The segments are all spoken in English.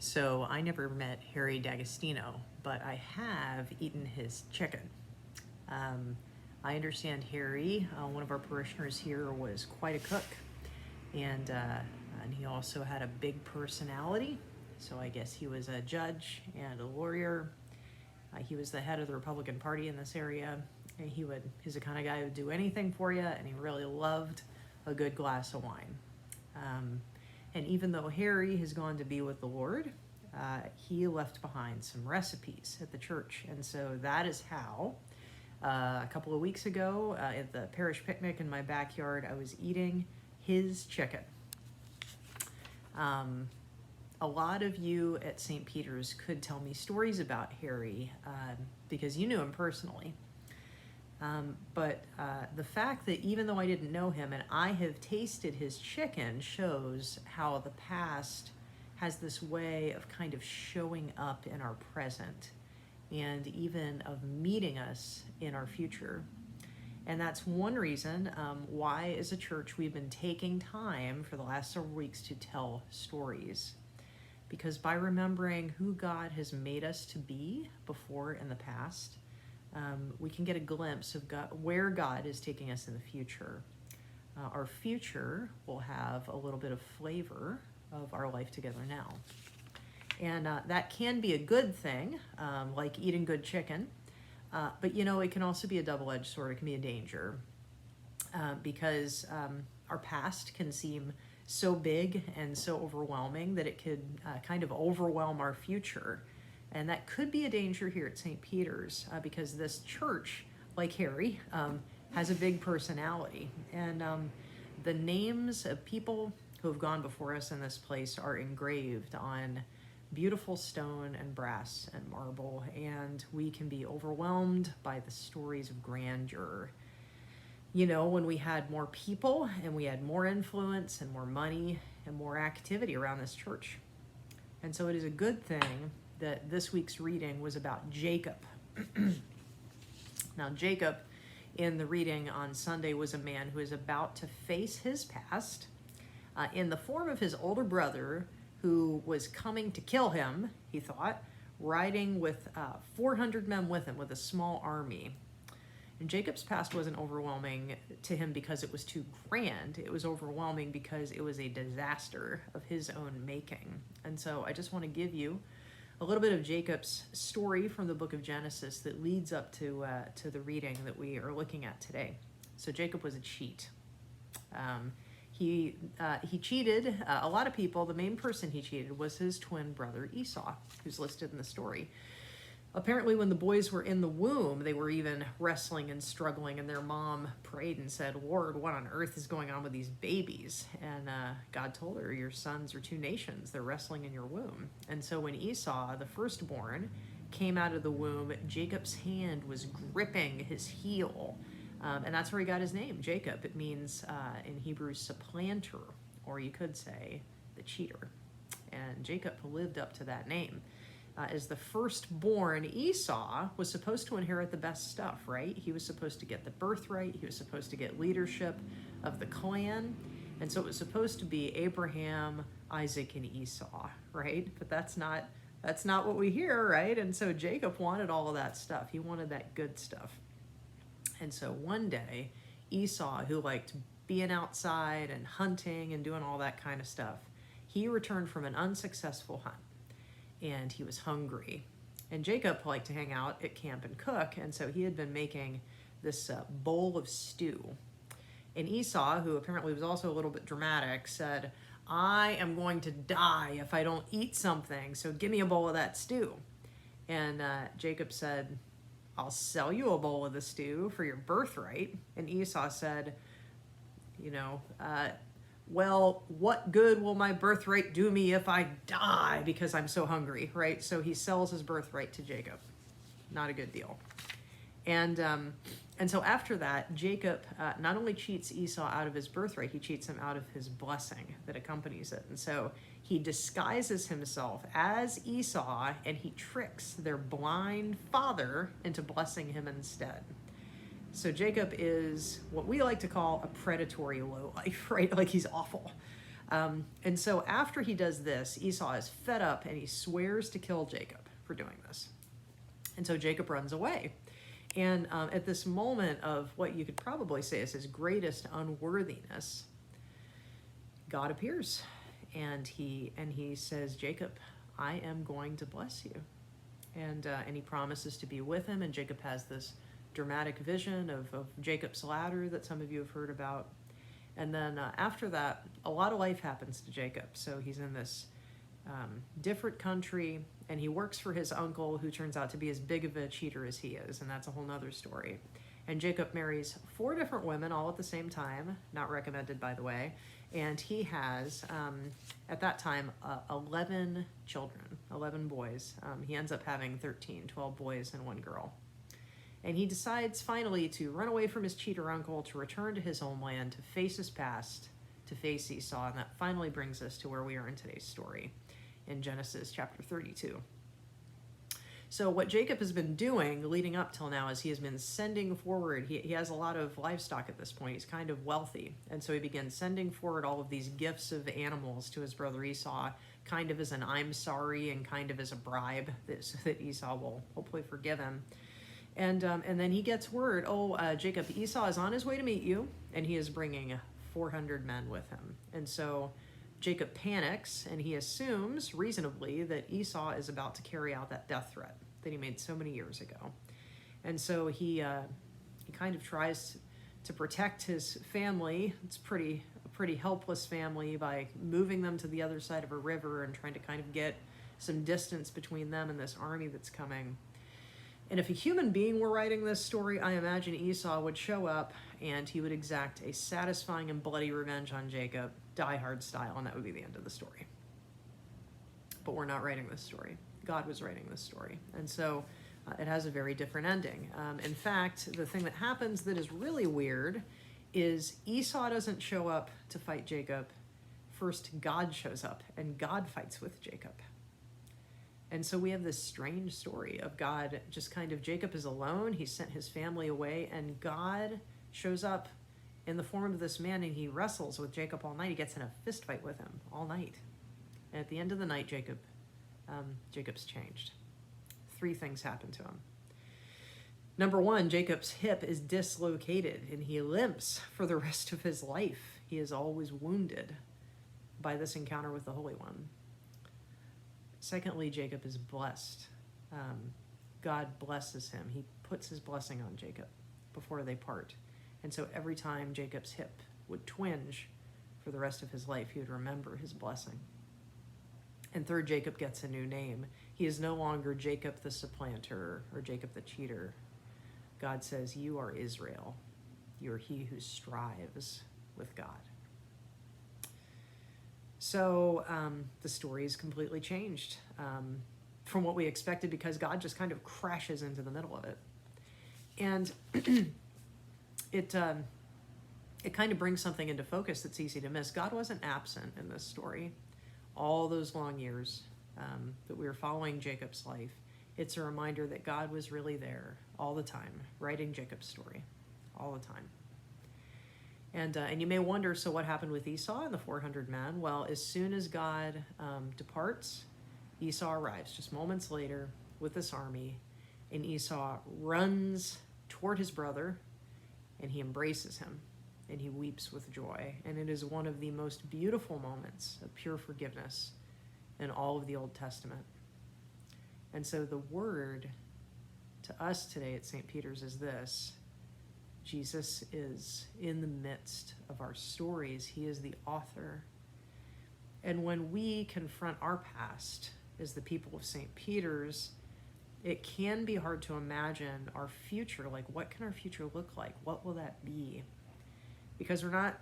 So I never met Harry D'Agostino, but I have eaten his chicken. Um, I understand Harry, one of our parishioners here, was quite a cook, and he also had a big personality. So I guess he was a judge and a lawyer. He was the head of the Republican Party in this area. And he's the kind of guy who would do anything for you, and he really loved a good glass of wine. And even though Harry has gone to be with the Lord, he left behind some recipes at the church. And so that is how, a couple of weeks ago, at the parish picnic in my backyard, I was eating his chicken. A lot of you at St. Peter's could tell me stories about Harry because you knew him personally. But the fact that even though I didn't know him and I have tasted his chicken shows how the past has this way of kind of showing up in our present and even of meeting us in our future. And that's one reason why, as a church, we've been taking time for the last several weeks to tell stories. Because by remembering who God has made us to be before in the past, we can get a glimpse of where God is taking us in the future. Our future will have a little bit of flavor of our life together now. And that can be a good thing, like eating good chicken. But, it can also be a double-edged sword. It can be a danger because our past can seem so big and so overwhelming that it could kind of overwhelm our future. And that could be a danger here at St. Peter's because this church, like Harry, has a big personality. And the names of people who have gone before us in this place are engraved on beautiful stone and brass and marble. And we can be overwhelmed by the stories of grandeur. When we had more people and we had more influence and more money and more activity around this church. And so it is a good thing that this week's reading was about Jacob. Now, Jacob, in the reading on Sunday, was a man who is about to face his past in the form of his older brother, who was coming to kill him, he thought, riding with 400 men with him, with a small army. And Jacob's past wasn't overwhelming to him because it was too grand. It was overwhelming because it was a disaster of his own making. And so I just want to give you a little bit of Jacob's story from the book of Genesis that leads up to the reading that we are looking at today. So Jacob was a cheat. He cheated a lot of people. The main person he cheated was his twin brother Esau, who's listed in the story. Apparently, when the boys were in the womb, they were even wrestling and struggling, and their mom prayed and said, "Lord, what on earth is going on with these babies?" And God told her, "Your sons are two nations. They're wrestling in your womb." And so when Esau, the firstborn, came out of the womb, Jacob's hand was gripping his heel. And that's where he got his name, Jacob. It means, in Hebrew, supplanter, or you could say the cheater. And Jacob lived up to that name. As the firstborn, Esau was supposed to inherit the best stuff, right? He was supposed to get the birthright. He was supposed to get leadership of the clan. And so it was supposed to be Abraham, Isaac, and Esau, right? But that's not what we hear, right? And so Jacob wanted all of that stuff. He wanted that good stuff. And so one day, Esau, who liked being outside and hunting and doing all that kind of stuff, he returned from an unsuccessful hunt. And he was hungry. And Jacob liked to hang out at camp and cook, and so he had been making this bowl of stew. And Esau, who apparently was also a little bit dramatic, said, "I am going to die if I don't eat something, so give me a bowl of that stew." And Jacob said, "I'll sell you a bowl of the stew for your birthright." And Esau said, "Well, what good will my birthright do me if I die because I'm so hungry," right? So he sells his birthright to Jacob. Not a good deal. And so after that, Jacob not only cheats Esau out of his birthright, he cheats him out of his blessing that accompanies it. And so he disguises himself as Esau, and he tricks their blind father into blessing him instead. So Jacob is what we like to call a predatory lowlife, right? Like he's awful. And so after he does this, Esau is fed up and he swears to kill Jacob for doing this. And so Jacob runs away. And at this moment of what you could probably say is his greatest unworthiness, God appears and he says, Jacob, I am going to bless you. And he promises to be with him. And Jacob has this dramatic vision of Jacob's ladder that some of you have heard about. And then after that, a lot of life happens to Jacob. So he's in this different country, and he works for his uncle, who turns out to be as big of a cheater as he is, and that's a whole nother story. And Jacob marries 4 different women all at the same time, not recommended, by the way. And he has, at that time, 11 children, 11 boys. He ends up having 12 boys and 1 girl. And he decides finally to run away from his cheater uncle, to return to his homeland, to face his past, to face Esau. And that finally brings us to where we are in today's story, in Genesis chapter 32. So what Jacob has been doing leading up till now is he has been sending forward. He has a lot of livestock at this point. He's kind of wealthy. And so he begins sending forward all of these gifts of animals to his brother Esau, kind of as an I'm sorry and kind of as a bribe, so that Esau will hopefully forgive him. And then he gets word, Jacob, Esau is on his way to meet you, and he is bringing 400 men with him. And so Jacob panics, and he assumes reasonably that Esau is about to carry out that death threat that he made so many years ago. And so he kind of tries to protect his family. It's a pretty helpless family, by moving them to the other side of a river and trying to kind of get some distance between them and this army that's coming. And if a human being were writing this story, I imagine Esau would show up and he would exact a satisfying and bloody revenge on Jacob, Die Hard style, and that would be the end of the story. But we're not writing this story. God was writing this story. And so it has a very different ending. In fact, the thing that happens that is really weird is Esau doesn't show up to fight Jacob. First, God shows up, and God fights with Jacob. And so we have this strange story of God just kind of, Jacob is alone, he sent his family away, and God shows up in the form of this man, and he wrestles with Jacob all night. He gets in a fist fight with him all night. And at the end of the night, Jacob's changed. 3 things happen to him. Number 1, Jacob's hip is dislocated, and he limps for the rest of his life. He is always wounded by this encounter with the Holy One. Secondly, Jacob is blessed. God blesses him. He puts his blessing on Jacob before they part. And so every time Jacob's hip would twinge for the rest of his life, he would remember his blessing. And third, Jacob gets a new name. He is no longer Jacob the supplanter or Jacob the cheater. God says, you are Israel. You are he who strives with God. So the story is completely changed from what we expected, because God just kind of crashes into the middle of it. And it kind of brings something into focus that's easy to miss. God wasn't absent in this story. All those long years that we were following Jacob's life, it's a reminder that God was really there all the time, writing Jacob's story all the time. And you may wonder, so what happened with Esau and the 400 men? Well, as soon as God departs, Esau arrives just moments later with this army, and Esau runs toward his brother, and he embraces him, and he weeps with joy. And it is one of the most beautiful moments of pure forgiveness in all of the Old Testament. And so the word to us today at St. Peter's is this: Jesus is in the midst of our stories. He is the author. And when we confront our past as the people of St. Peter's, it can be hard to imagine our future. Like, what can our future look like? What will that be? Because we're not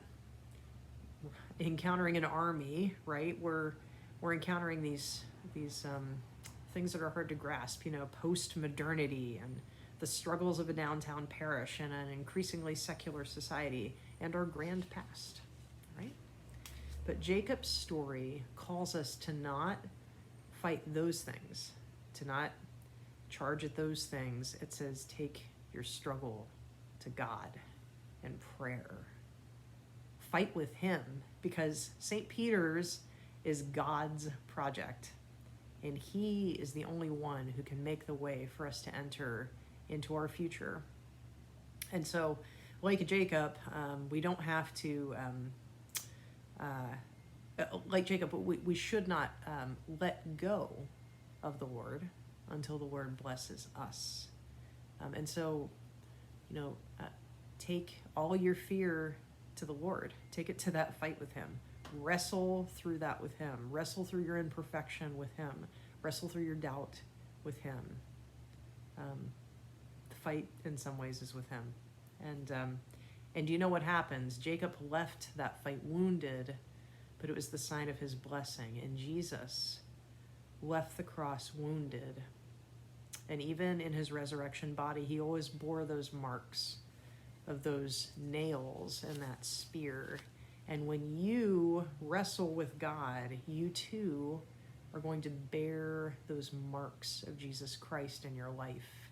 encountering an army, right? We're encountering these things that are hard to grasp, post-modernity and the struggles of a downtown parish and an increasingly secular society, and our grand past, right? But Jacob's story calls us to not fight those things, to not charge at those things. It says, take your struggle to God in prayer. Fight with him because St. Peter's is God's project, and he is the only one who can make the way for us to enter into our future. And so, like Jacob, we don't have to, like Jacob, we should not let go of the Lord until the Lord blesses us. And so, take all your fear to the Lord. Take it to that fight with him. Wrestle through that with him. Wrestle through your imperfection with him. Wrestle through your doubt with him. The fight in some ways is with him. And you know what happens? Jacob left that fight wounded, but it was the sign of his blessing. And Jesus left the cross wounded. And even in his resurrection body, he always bore those marks of those nails and that spear. And when you wrestle with God, you too are going to bear those marks of Jesus Christ in your life,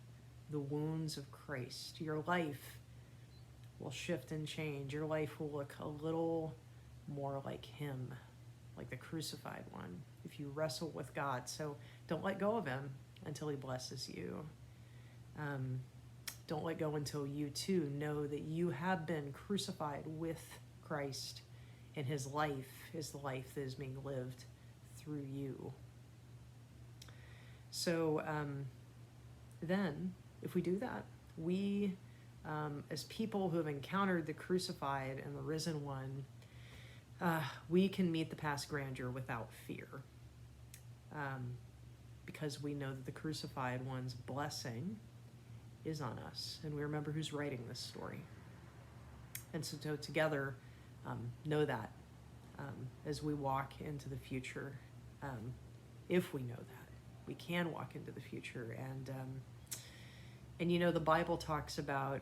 the wounds of Christ. Your life will shift and change. Your life will look a little more like him, like the crucified one, if you wrestle with God. So don't let go of him until he blesses you. Don't let go until you too know that you have been crucified with Christ, and his life is the life that is being lived through you. So then, if we do that, we, as people who have encountered the crucified and the risen one, we can meet the past grandeur without fear. Because we know that the crucified one's blessing is on us, and we remember who's writing this story. And so together, know that as we walk into the future, if we know that, we can walk into the future. And the Bible talks about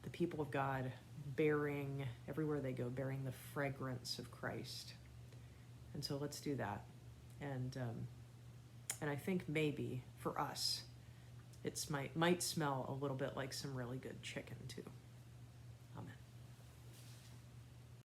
the people of God bearing, everywhere they go, bearing the fragrance of Christ. And so let's do that. And I think maybe for us, it might smell a little bit like some really good chicken too.